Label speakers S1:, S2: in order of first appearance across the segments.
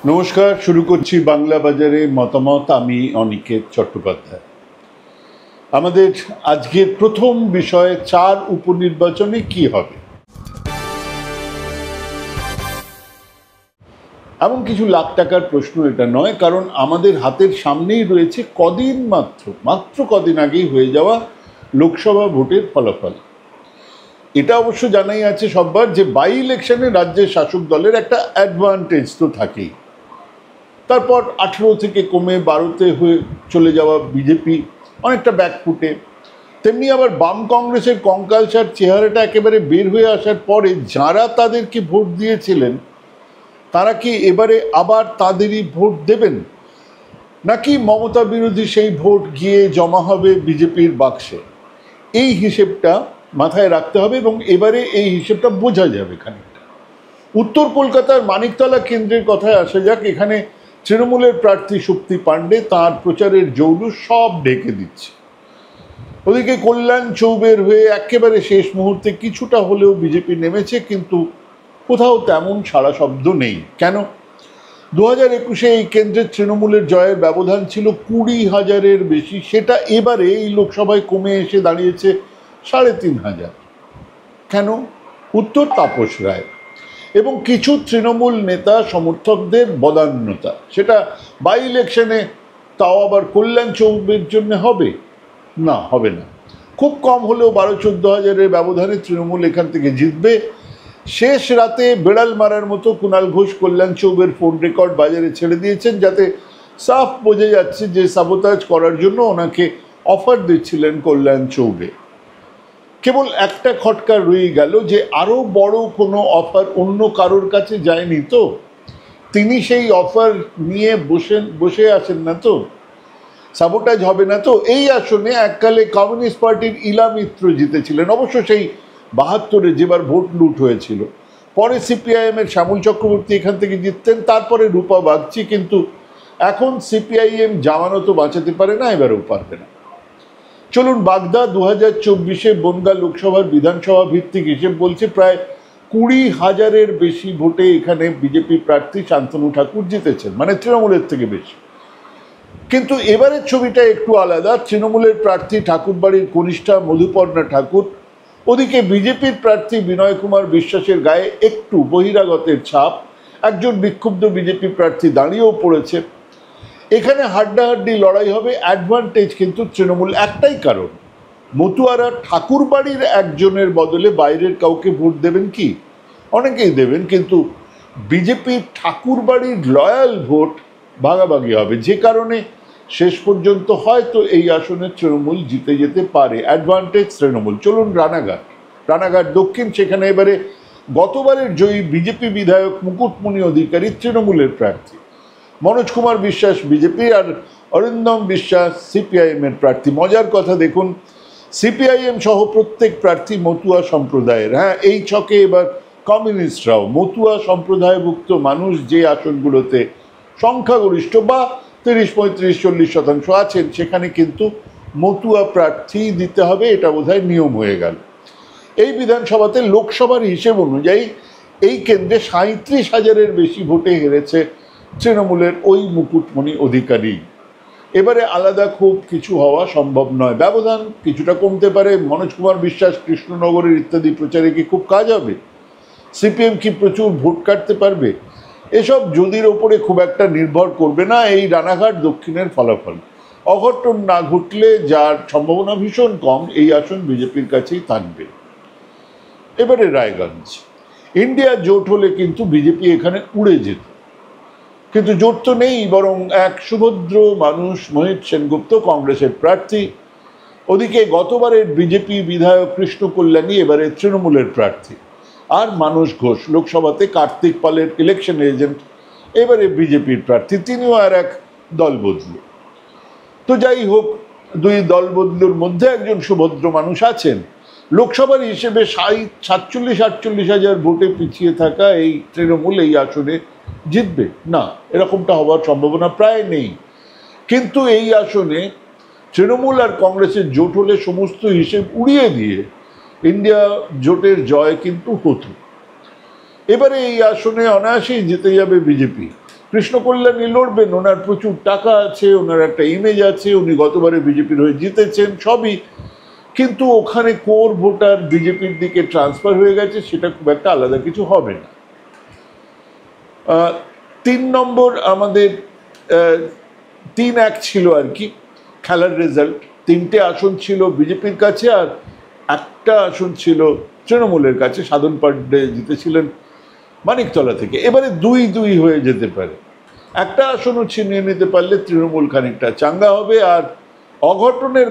S1: নমস্কার, শুরু করছি বাংলা বাজারে মতামত। আমি অনিকেত চট্টোপাধ্যায়। আমাদের আজকের প্রথম বিষয়, 4 উপনির্বাচনে কি হবে। এমন কিছু লাখ টাকার প্রশ্ন এটা নয়, কারণ আমাদের হাতের সামনেই রয়েছে কদিন মাত্র কদিন আগেই হয়ে যাওয়া লোকসভা ভোটের ফলাফল। এটা অবশ্য জানাই আছে সববার যে বাই ইলেকশনে রাজ্যের শাসক দলের একটা অ্যাডভান্টেজ তো থাকেই। তারপর 18 থেকে কমে 12-তে হয়ে চলে যাওয়া বিজেপি অনেকটা ব্যাকফুটে। তেমনি আবার বাম কংগ্রেসের কঙ্কালসার চেহারাটা একেবারে বের হয়ে আসার পরে যারা তাদেরকে ভোট দিয়েছিলেন তারা কি এবারে আবার তাদেরই ভোট দেবেন, নাকি মমতা বিরোধী সেই ভোট গিয়ে জমা হবে বিজেপির বাক্সে? এই হিসেবটা মাথায় রাখতে হবে এবং এবারে এই হিসেবটা বোঝা যাবে খানিকটা। উত্তর কলকাতার মানিকতলা কেন্দ্রের কথায় আসা যাক। এখানে তৃণমূলের প্রার্থী শক্তি পাণ্ডে তাঁর প্রচারের জৌলুস সব ঢেকে দিচ্ছে। ওদিকে কল্যাণ চৌবের হয়ে একেবারে শেষ মুহূর্তে কিছুটা হলেও বিজেপি নেমেছে, কিন্তু কোথাও তেমন সাড়া শব্দ নেই। কেন? 2021-এ এই কেন্দ্রের তৃণমূলের জয়ের ব্যবধান ছিল 20,000-এর বেশি। সেটা এবারে এই লোকসভায় কমে এসে দাঁড়িয়েছে 3,500। কেন? উত্তর তাপস রায় এবং কিছু তৃণমূল নেতা সমর্থকদের বদান্যতা। সেটা বাই ইলেকশনে, তাও আবার কল্যাণ চৌবের জন্য হবে না, হবে না। খুব কম হলেও 12-14 হাজারের ব্যবধানে তৃণমূল এখান থেকে জিতবে। শেষ রাতে বেড়াল মারার মতো কুণাল ঘোষ কল্যাণ চৌবের ফোন রেকর্ড বাজারে ছেড়ে দিয়েছেন, যাতে সাফ বোঝা যাচ্ছে যে সাবোতাজ করার জন্য ওনাকে অফার দিচ্ছিলেন কল্যাণ চৌবে। কেবল একটা খটকা রয়ে গেল যে আরও বড় কোনো অফার অন্য কারোর কাছে যায়নি তো, তিনি সেই অফার নিয়ে বসে আছেন না তো, সাবোটাজ হবে না তো। এই আসনে এককালে কমিউনিস্ট পার্টির ইলা মিত্র জিতেছিলেন, অবশ্য সেই 72-এ যেবার ভোট লুট হয়েছিল। পরে সিপিআইএমের শ্যামল চক্রবর্তী এখান থেকে জিততেন, তারপরে রূপা বাগচি। কিন্তু এখন সিপিআইএম জামানত বাঁচাতে পারে না, এবারেও পারবে না। চলুন বাগদা 2024-এ বনগাঁ লোকসভার বিধানসভা ভিত্তিক হিসেব বলছে প্রায় 20,000-এর বেশি ভোটে এখানে বিজেপি প্রার্থী শান্তনু ঠাকুর জিতেছেন, মানে তৃণমূলের থেকে বেশি। কিন্তু এবারের ছবিটা একটু আলাদা। তৃণমূলের প্রার্থী ঠাকুরবাড়ির কনিষ্ঠা মধুপর্ণা ঠাকুর, ওদিকে বিজেপির প্রার্থী বিনয় কুমার বিশ্বাসের গায়ে একটু বহিরাগতের ছাপ। একজন বিক্ষুব্ধ বিজেপি প্রার্থী দাঁড়িয়েও পড়েছে। এখানে হাড্ডাহাড্ডি লড়াই হবে। অ্যাডভান্টেজ কিন্তু তৃণমূল, একটাই কারণ, মতুয়ারা ঠাকুরবাড়ির একজনের বদলে বাইরের কাউকে ভোট দেবেন কি? অনেকেই দেবেন, কিন্তু বিজেপির ঠাকুরবাড়ির লয়াল ভোট ভাগাভাগি হবে, যে কারণে শেষ পর্যন্ত হয়তো এই আসনে তৃণমূল জিতে যেতে পারে। অ্যাডভান্টেজ তৃণমূল। চলুন রানাঘাট দক্ষিণ। সেখানে এবারে গতবারের জয়ী বিজেপি বিধায়ক মুকুটমণি অধিকারী তৃণমূলের প্রার্থী, মনোজ কুমার বিশ্বাস বিজেপি আর অরিন্দম বিশ্বাস সিপিআইএমের প্রার্থী। মজার কথা দেখুন, সিপিআইএম সহ প্রত্যেক প্রার্থী মতুয়া সম্প্রদায়ের। হ্যাঁ, এই ছকে এবার কমিউনিস্টরাও। মতুয়া সম্প্রদায়ভুক্ত মানুষ যে আসনগুলোতে সংখ্যাগরিষ্ঠ বা 30-35-40% আছেন, সেখানে কিন্তু মতুয়া প্রার্থী দিতে হবে, এটা বোধহয় নিয়ম হয়ে গেল। এই বিধানসভাতে লোকসভার হিসেব অনুযায়ী এই কেন্দ্রে 37,000-এর বেশি ভোটে হেরেছে তৃণমূলের ওই মুকুটমণি অধিকারী। এবারে আলাদা খুব কিছু হওয়া সম্ভব নয়। ব্যবধান কিছুটা কমতে পারে। মনোজ কুমার বিশ্বাস কৃষ্ণনগরের ইত্যাদি প্রচারে কি খুব কাজ হবে? সিপিএম কি প্রচুর ভোট কাটতে পারবে? এসব যদির ওপরে খুব একটা নির্ভর করবে না এই রানাঘাট দক্ষিণের ফলাফল। অঘটন না ঘটলে, যার সম্ভাবনা ভীষণ কম, এই আসন বিজেপির কাছেই থাকবে। এবারে রায়গঞ্জ। ইন্ডিয়া জোট হলে কিন্তু বিজেপি এখানে উড়ে যেত, কিন্তু জোট তো নেই, বরং এক সুভদ্র মানুষ মোহিত সেনগুপ্ত কংগ্রেসের প্রার্থী। ওদিকে গতবারের বিজেপি বিধায়ক কৃষ্ণ কল্যাণী এবারে তৃণমূলের প্রার্থী। আর মানস ঘোষ লোকসভাতে কার্তিক পালের ইলেকশন এজেন্ট, এবারে বিজেপির প্রার্থী। তিনিও আর এক দল বদলু। তো যাই হোক, দুই দল বদলুর মধ্যে একজন সুভদ্র মানুষ আছেন। লোকসভার হিসেবে 47-48 হাজার ভোটে পিছিয়ে থাকা এই তৃণমূল এই আসনে জিতবে না, এরকমটা হওয়ার সম্ভাবনা প্রায় নেই। কিন্তু এই আসনে তৃণমূল আর কংগ্রেসের জোট হলে সমস্ত হিসেব উড়িয়ে দিয়ে ইন্ডিয়া জোটের জয় কিন্তু হতো। এবারে এই আসনে অনায়াসেই জিতে যাবে বিজেপি। কৃষ্ণ কল্যাণী লড়বেন, ওনার প্রচুর টাকা আছে, ওনার একটা ইমেজ আছে, উনি গতবারে বিজেপির হয়ে জিতেছেন, সবই, কিন্তু ওখানে কোর ভোটার বিজেপির দিকে ট্রান্সফার হয়ে গেছে, সেটা খুব একটা আলাদা কিছু হবে না। 3 নম্বর আমাদের 3-1 ছিল আর কি খেলার রেজাল্ট। 3টে আসন ছিল বিজেপির কাছে আর একটা আসন ছিল তৃণমূলের কাছে। সাধন পাণ্ডে জিতেছিলেন মানিকতলা থেকে। এবারে 2-2 হয়ে যেতে পারে। একটা আসনও ছিনিয়ে নিতে পারলে তৃণমূল খানিকটা চাঙ্গা হবে। আর অঘটনের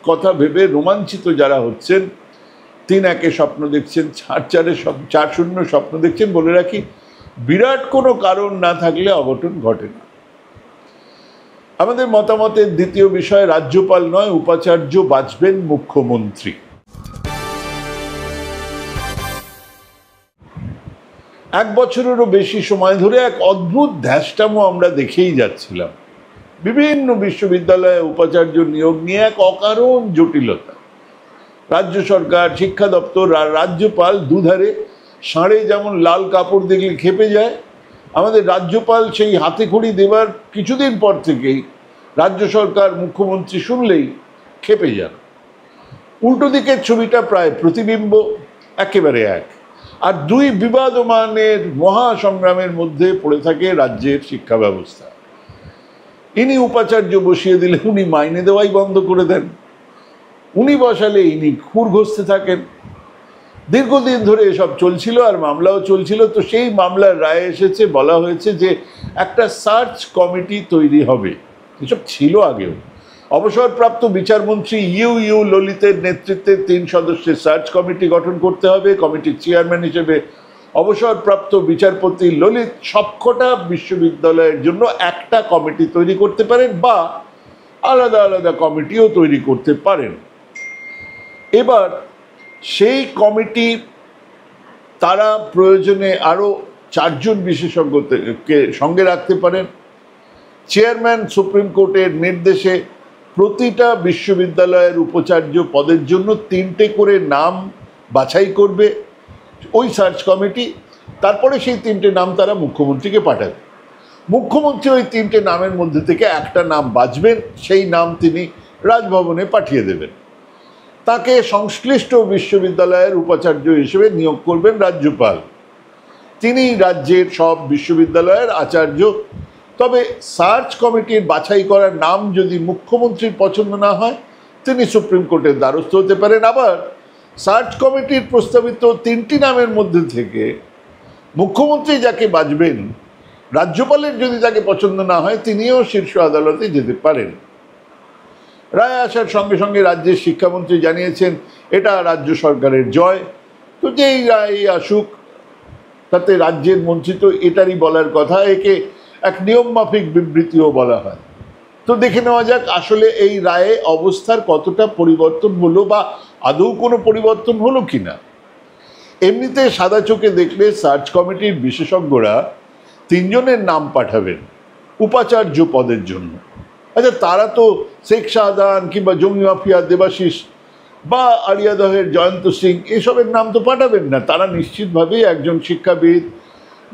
S1: কথা ভেবে রোমাঞ্চিত যারা হচ্ছেন, 3-1 স্বপ্ন দেখছেন, 4-0 স্বপ্ন দেখছেন, বলে রাখি বিরাট কোনো কারণ না থাকলে অঘটন ঘটে না। আমাদের মতামতের দ্বিতীয় বিষয়, রাজ্যপাল নয় উপাচার্য বাছবেন মুখ্যমন্ত্রী। এক বছরেরও বেশি সময় ধরে এক অদ্ভুত ধ্যাসটামো আমরা দেখেই যাচ্ছিলাম। বিভিন্ন বিশ্ববিদ্যালয়ে উপাচার্য নিয়োগ নিয়ে এক অকারণ জটিলতা। রাজ্য সরকার, শিক্ষা দপ্তর আর রাজ্যপাল দুধারে ষাঁড়ে যেমন লাল কাপড় দেখলে খেপে যায়, আমাদের রাজ্যপাল সেই হাতে খড়ি দেবার কিছুদিন পর থেকেই রাজ্য সরকার, মুখ্যমন্ত্রী শুনলেই খেপে যান। উল্টো দিকের ছবিটা প্রায় প্রতিবিম্ব, একেবারে এক। আর 2 বিবাদমানের মহাসংগ্রামের মধ্যে পড়ে থাকে রাজ্যের শিক্ষা ব্যবস্থা। ইনি উপাচার্য বসিয়ে দিলে উনি মাইনে দেওয়াই বন্ধ করে দেন, উনি বসালে ইনি খুর ঘষতে থাকেন। দীর্ঘদিন ধরে এসব চলছিল আর মামলাও চলছিল। তো সেই মামলার রায় এসেছে, বলা হয়েছে যে একটা সার্চ কমিটি তৈরি হবে। এসব ছিল আগেও। অবসরপ্রাপ্ত বিচারমন্ত্রী ইউ ললিতের নেতৃত্বে 3 সদস্যের সার্চ কমিটি গঠন করতে হবে। কমিটির চেয়ারম্যান হিসেবে অবসরপ্রাপ্ত বিচারপতি ললিত সবকটা বিশ্ববিদ্যালয়ের জন্য একটা কমিটি তৈরি করতে পারেন বা আলাদা আলাদা কমিটিও তৈরি করতে পারেন। এবার সেই কমিটি তারা প্রয়োজনে আরও 4 জন বিশেষজ্ঞকে সঙ্গে রাখতে পারেন। চেয়ারম্যান সুপ্রিম কোর্টের নির্দেশে প্রতিটা বিশ্ববিদ্যালয়ের উপাচার্য পদের জন্য 3টে করে নাম বাছাই করবে ওই সার্চ কমিটি। তারপরে সেই 3টে নাম তারা মুখ্যমন্ত্রীকে পাঠাবে। মুখ্যমন্ত্রী ওই 3টে নামের মধ্যে থেকে একটা নাম বাছবেন, সেই নাম তিনি রাজভবনে পাঠিয়ে দেবেন। তাকে সংশ্লিষ্ট বিশ্ববিদ্যালয়ের উপাচার্য হিসেবে নিয়োগ করবেন রাজ্যপাল। তিনি রাজ্যের সব বিশ্ববিদ্যালয়ের আচার্য। তবে সার্চ কমিটির বাছাই করার নাম যদি মুখ্যমন্ত্রীর পছন্দ না হয়, তিনি সুপ্রিম কোর্টের দ্বারস্থ হতে পারেন। আবার সার্চ কমিটির প্রস্তাবিত 3টি নামের মধ্যে থেকে মুখ্যমন্ত্রী যাকে বাছবেন, রাজ্যপালের যদি তাকে পছন্দ না হয়, তিনিও শীর্ষ আদালতে যেতে পারেন। রায় আসার সঙ্গে সঙ্গে রাজ্যের শিক্ষামন্ত্রী জানিয়েছেন এটা রাজ্য সরকারের জয়। তো যেই রায় আসুক, তাতে রাজ্যের মন্ত্রী তো এটারই বলার কথা। একে এক নিয়ম মাফিক বিবৃতিও বলা হয়। তো দেখে নেওয়া যাক আসলে এই রায়ে অবস্থার কতটা পরিবর্তন হলো বা আদৌ কোনো পরিবর্তন হলো কিনা। এমনিতে সাদা চোখে দেখলে সার্চ কমিটির বিশেষজ্ঞরা 3 জনের নাম পাঠাবেন উপাচার্য পদের জন্য। আচ্ছা, তারা তো শেখ শাহজাহান কিংবা জঙ্গি মাফিয়া দেবাশিস বা আরিয়াদহের জয়ন্ত সিং এসবের নাম তো পাঠাবেন না। তারা নিশ্চিতভাবেই একজন শিক্ষাবিদ,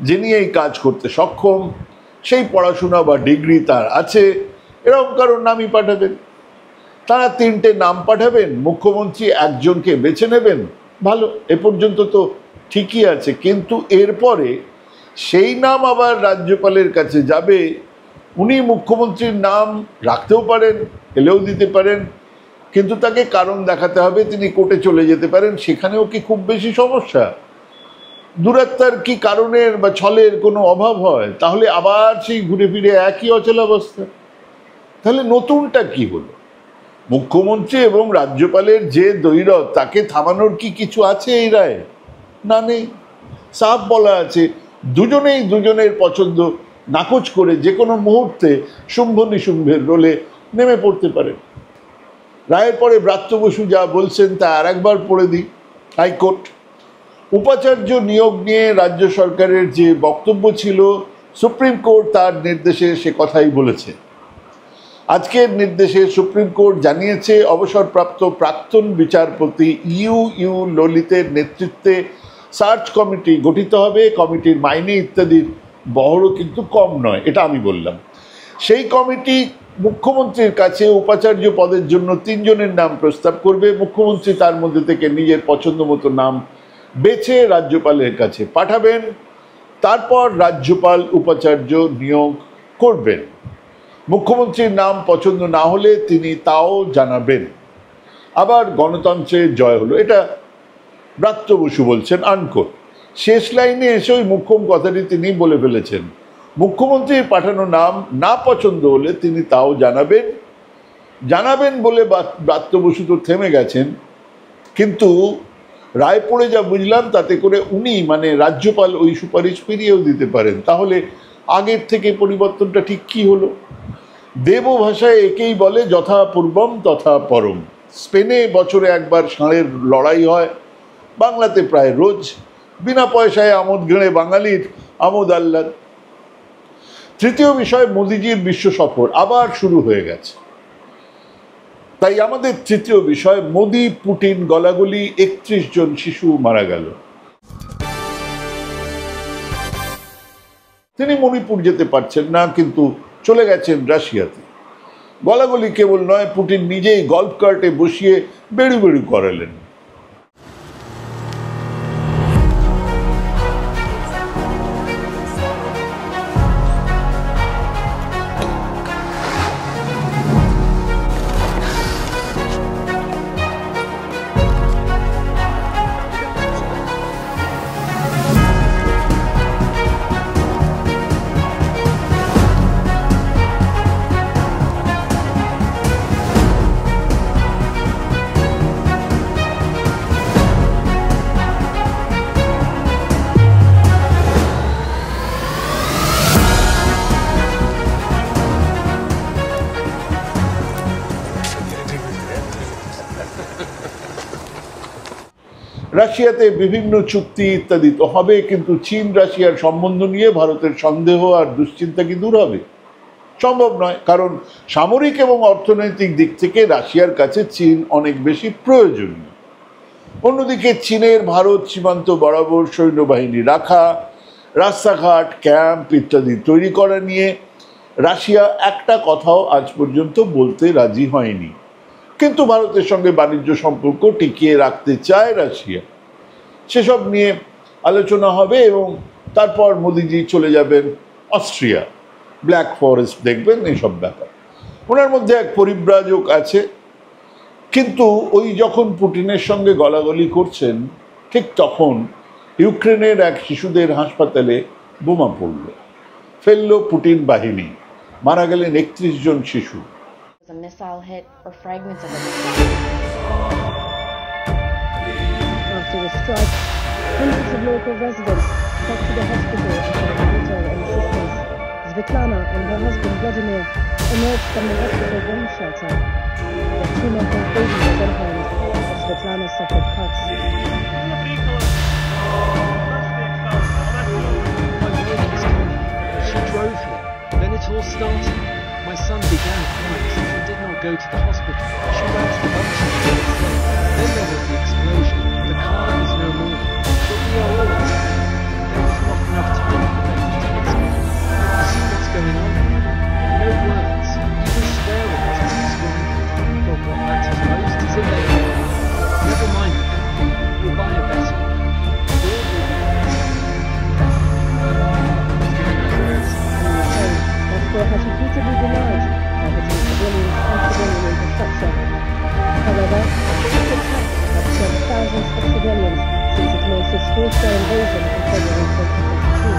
S1: যিনি এই কাজ করতে সক্ষম, সেই পড়াশোনা বা ডিগ্রি তার আছে, এরকম কারোর নামই পাঠাবেন। তারা 3টে নাম পাঠাবেন, মুখ্যমন্ত্রী একজনকে বেছে নেবেন। ভালো, এ পর্যন্ত তো ঠিকই আছে। কিন্তু এরপরে সেই নাম আবার রাজ্যপালের কাছে যাবে। উনি মুখ্যমন্ত্রীর নাম রাখতেও পারেন, ফেলেও দিতে পারেন, কিন্তু তাকে কারণ দেখাতে হবে। তিনি কোর্টে চলে যেতে পারেন। সেখানেও কি খুব বেশি সমস্যা? দূরাত্মার কি কারণের বা ছলের কোনো অভাব হয়? তাহলে আবার সেই ঘুরে ফিরে একই অচলাবস্থা। তাহলে নতুনটা কি হলো? মুখ্যমন্ত্রী এবং রাজ্যপালের যে দ্বৈরথ, তাকে থামানোর কি কিছু আছে এই রায়ে? না, নেই। সাফ বলা আছে দুজনেই দুজনের পছন্দ নাকচ করে যে কোনো মুহূর্তে শুম্ভ নিশুম্ভের রোলে নেমে পড়তে পারে। রায়ের পরে ব্রাত্য বসু যা বলছেন তা আর একবার পড়ে দিই। হাইকোর্ট উপাচার্য নিয়োগ নিয়ে রাজ্য সরকারের যে বক্তব্য ছিল, সুপ্রিম কোর্ট তার নির্দেশে সে কথাই বলেছে। আজকের নির্দেশে সুপ্রিম কোর্ট জানিয়েছে অবসরপ্রাপ্ত প্রাক্তন বিচারপতি ইউ ললিতের নেতৃত্বে সার্চ কমিটি গঠিত হবে। কমিটির মাইনে ইত্যাদির বহরও কিন্তু কম নয়, এটা আমি বললাম। সেই কমিটি মুখ্যমন্ত্রীর কাছে উপাচার্য পদের জন্য 3 জনের নাম প্রস্তাব করবে। মুখ্যমন্ত্রী তার মধ্যে থেকে নিজের পছন্দ মতো নাম বেছে রাজ্যপালের কাছে পাঠাবেন। তারপর রাজ্যপাল উপাচার্য নিয়োগ করবেন। মুখ্যমন্ত্রীর নাম পছন্দ না হলে তিনি তাও জানাবেন। আবার গণতন্ত্রের জয় হলো, এটা ব্রাত্য বসু বলছেন, আনকোট। শেষ লাইনে এসে ওই মুখ্যম কথাটি তিনি বলে ফেলেছেন। মুখ্যমন্ত্রীর পাঠানো নাম না পছন্দ হলে তিনি তাও জানাবেন বলে ব্রাত্য বসু তো থেমে গেছেন। কিন্তু রায় পড়ে যা বুঝলাম তাতে করে উনি মানে রাজ্যপাল ওই সুপারিশ ফিরিয়েও দিতে পারেন। তাহলে আগের থেকে পরিবর্তনটা ঠিক কি হলো? দেব ভাষায় একেই বলে যথা পূর্বম তথা পরম। স্পেনে বছরে একবার ষাঁড়ের লড়াই হয়, বাংলাতে প্রায় রোজ। বিনা পয়সায় আমোদ গেঁড়ে বাঙালির আমোদ আহ্লাদ। তৃতীয় বিষয়, মোদিজির বিশ্ব সফর আবার শুরু হয়ে গেছে। তাই আমাদের তৃতীয় বিষয়, মোদি পুটিন গলাগলি, 31 জন শিশু মারা গেল। তিনি মণিপুর যেতে পারছেন না, কিন্তু চলে গেছেন রাশিয়াতে। গলাগলি কেবল নয়, পুটিন নিজেই গল্ফ কার্টে বসিয়ে বেড়ু বেড়ু করালেন। রাশিয়াতে বিভিন্ন চুক্তি ইত্যাদি তো হবে, কিন্তু চীন রাশিয়ার সম্বন্ধ নিয়ে ভারতের সন্দেহ আর দুশ্চিন্তা কি দূর হবে? সম্ভব নয়, কারণ সামরিক এবং অর্থনৈতিক দিক থেকে রাশিয়ার কাছে চীন অনেক বেশি প্রয়োজনীয়। অন্যদিকে চীনের ভারত সীমান্ত বরাবর সৈন্যবাহিনী রাখা, রাস্তাঘাট, ক্যাম্প ইত্যাদি তৈরি করা নিয়ে রাশিয়া একটা কথাও আজ পর্যন্ত বলতে রাজি হয়নি। কিন্তু ভারতের সঙ্গে বাণিজ্য সম্পর্ক টিকিয়ে রাখতে চায় রাশিয়া। সেসব নিয়ে আলোচনা হবে এবং তারপর মোদিজি চলে যাবেন অস্ট্রিয়া, ব্ল্যাক ফরেস্ট দেখবেন, এইসব ব্যাপার। ওনার মধ্যে এক পরিব্রাজক আছে। কিন্তু ওই যখন পুটিনের সঙ্গে গলাগলি করছেন, ঠিক তখন ইউক্রেনের এক শিশুদের হাসপাতালে বোমা পড়ল, ফেলল পুটিন বাহিনী, মারা গেলেন 31 জন শিশু।
S2: A missile hit or fragments of it.
S3: After the strike, hundreds of local residents flocked to the hospital for medical assistance. Svetlana and her husband Vladimir emerged from the hospital bomb shelter. Their 2-month-old baby was unharmed, but Svetlana suffered cuts.
S4: She drove here, then it all started. My son began crying, so she did not go to the hospital. She ran to the bunch of kids. Then there was the explosion. The car is no more. But we are all right. There was not enough time for them to explain. You see what's going on? No words. Even swearing is too strong. But what matters most is in their head. Never mind the car. We'll buy a better one. All will be
S3: Moscow has repeatedly denied targeting civilians and civilian infrastructure. However, its attacks have killed thousands of civilians since it launched its full-scale invasion in February 2022.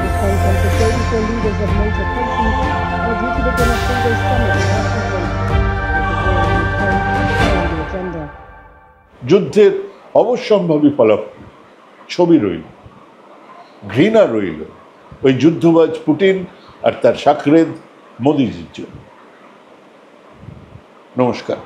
S3: This conference is waiting for leaders of major countries are due to begin a 3-day summit in Washington, with the war in Ukraine on the agenda.
S1: যুদ্ধের অবশ্যম্ভাবী ফলাফল ছবি রইল, ঘৃণা রইল ওই যুদ্ধবাজ Putin আর তার শাকরেদ মোদিজির জন্য। নমস্কার।